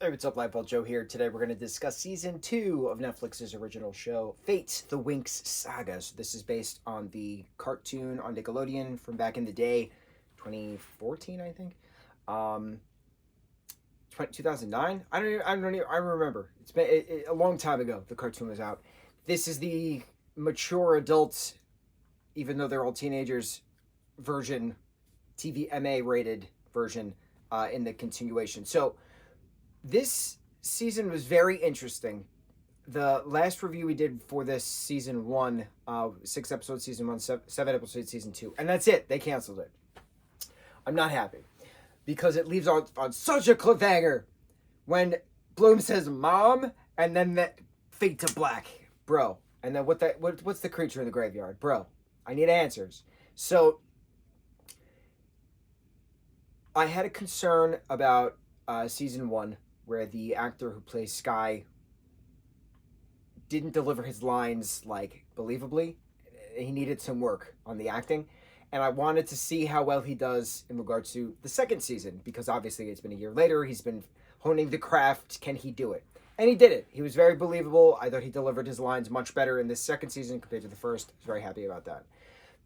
Hey, what's up, lightboltjoe here. Today we're going to discuss season 2 of Netflix's original show, Fate, the Winx Saga. So this is based on the cartoon on Nickelodeon from back in the day, 2014, I think. 2009? I don't remember. It's been a long time ago the cartoon was out. This is the mature adult, even though they're all teenagers, version, TVMA rated version in the continuation. So this season was very interesting. The last review we did for this season 1, 6 episode season 1, 7 episode season 2, and that's it. They canceled it. I'm not happy because it leaves on such a cliffhanger when Bloom says "mom" and then that fade to black, bro. And then what's the creature in the graveyard, bro? I need answers. So I had a concern about season 1, where the actor who plays Sky didn't deliver his lines like believably. He needed some work on the acting, and I wanted to see how well he does in regards to the second season, because obviously it's been a year later. He's been honing the craft. Can he do it? And he did it. He was very believable. I thought he delivered his lines much better in this second season compared to the first. I was very happy about that.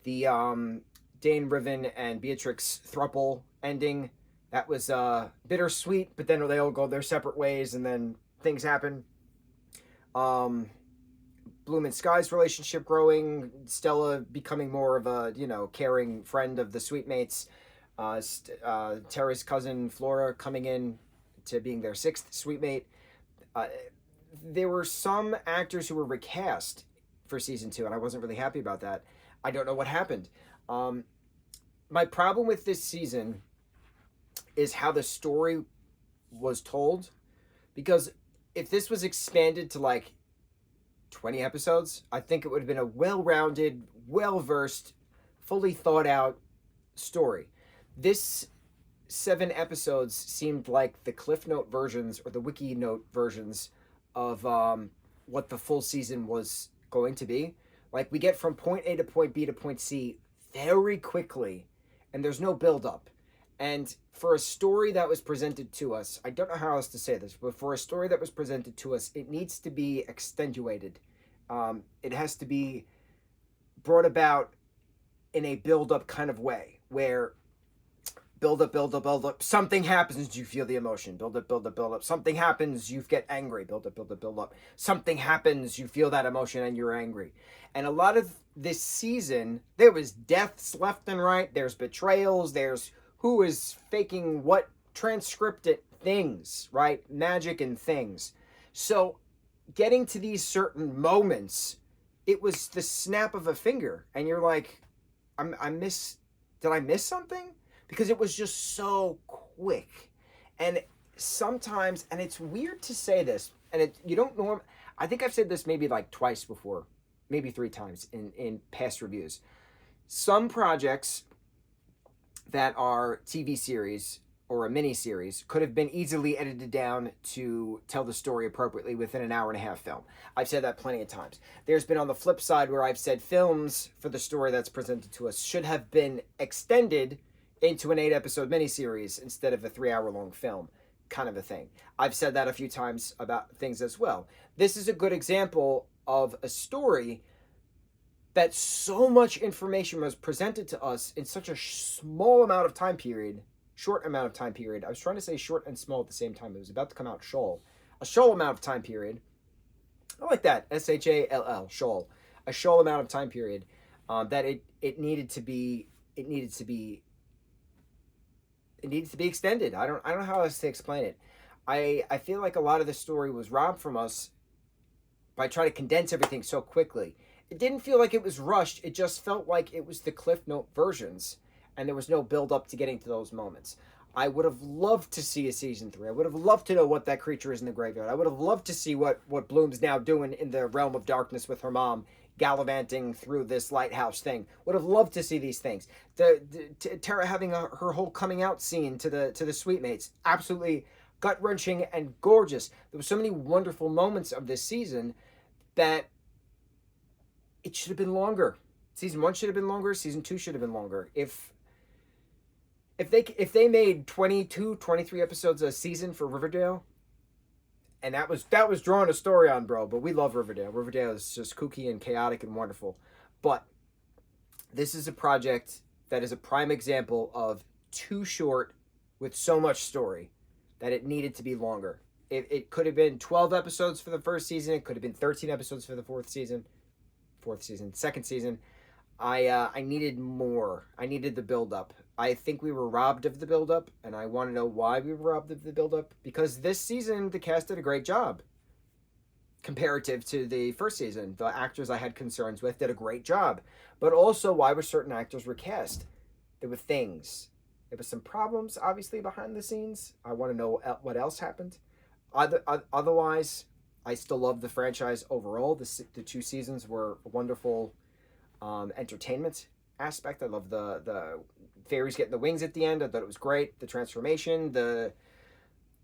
The Dane, Riven, and Beatrix throuple ending, that was bittersweet, but then they all go their separate ways, and then things happen. Bloom and Sky's relationship growing, Stella becoming more of a, caring friend of the Sweetmates, Tara's cousin Flora coming in to being their 6th Sweetmate. There were some actors who were recast for season 2, and I wasn't really happy about that. I don't know what happened. My problem with this season is how the story was told, because if this was expanded to like 20 episodes, I think it would have been a well-rounded, well-versed, fully thought out story. This 7 episodes seemed like the Cliff Note versions or the Wiki Note versions of what the full season was going to be. Like, we get from point A to point B to point C very quickly, and there's no build-up. And for a story that was presented to us, I don't know how else to say this, but for a story that was presented to us, it needs to be extenuated. It has to be brought about in a build-up kind of way, where build up, something happens, you feel the emotion, build up, something happens, you get angry, build up, something happens, you feel that emotion and you're angry. And a lot of this season, there was deaths left and right, there's betrayals, there's who is faking what transcripted things, right? Magic and things. So getting to these certain moments, it was the snap of a finger, and you're like, did I miss something? Because it was just so quick. And sometimes, and it's weird to say this, and you don't know, I think I've said this maybe like twice before, maybe 3 times in past reviews. Some projects that are TV series or a mini series could have been easily edited down to tell the story appropriately within an hour and a half film. I've said that plenty of times. There's been on the flip side where I've said films for the story that's presented to us should have been extended into an 8-episode miniseries instead of a 3-hour-long film, kind of a thing. I've said that a few times about things as well. This is a good example of a story that so much information was presented to us in such a short amount of time period. I was trying to say short and small at the same time. It was about to come out shoal. A shoal amount of time period. I like that. SHALL, shoal. A shoal amount of time period that it needed to be extended. I don't know how else to explain it. I feel like a lot of the story was robbed from us by trying to condense everything so quickly. It didn't feel like it was rushed. It just felt like it was the Cliff Note versions, and there was no build up to getting to those moments. I would have loved to see a season 3. I would have loved to know what that creature is in the graveyard. I would have loved to see what Bloom's now doing in the realm of darkness with her mom, gallivanting through this lighthouse thing. Would have loved to see these things. Tara having her whole coming out scene to the Sweetmates, absolutely gut-wrenching and gorgeous. There were so many wonderful moments of this season that it should have been longer. Season 1 should have been longer. Season 2 should have been longer. If they made 22, 23 episodes a season for Riverdale, and that was drawing a story on, bro. But we love Riverdale. Riverdale is just kooky and chaotic and wonderful. But this is a project that is a prime example of too short with so much story that it needed to be longer. It could have been 12 episodes for the first season. It could have been 13 episodes for the second season. I needed more. I needed the build up. I think we were robbed of the build up, and I want to know why we were robbed of the build up. Because this season, the cast did a great job comparative to the first season. The actors I had concerns with did a great job, but also why were certain actors recast? There were things. There were some problems, obviously, behind the scenes. I want to know what else happened. Otherwise, I still love the franchise overall. The 2 seasons were a wonderful entertainment aspect. I love the fairies getting the wings at the end. I thought it was great. The transformation, the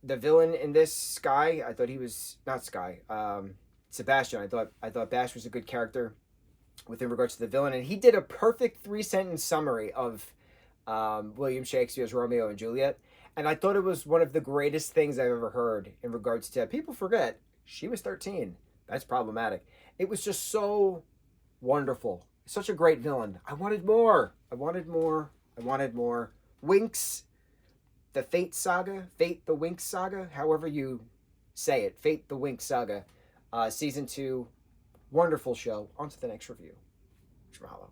villain in this, Sky. I thought he was not Sky. Sebastian. I thought Bash was a good character with in regards to the villain, and he did a perfect 3-sentence summary of William Shakespeare's Romeo and Juliet. And I thought it was one of the greatest things I've ever heard in regards to people forget she was 13. That's problematic. It was just so wonderful. Such a great villain. I wanted more. I wanted more. I wanted more. Winx, the Fate Saga, Fate the Winx Saga, however you say it, Fate the Winx Saga, season 2, wonderful show. On to the next review. Mahalo.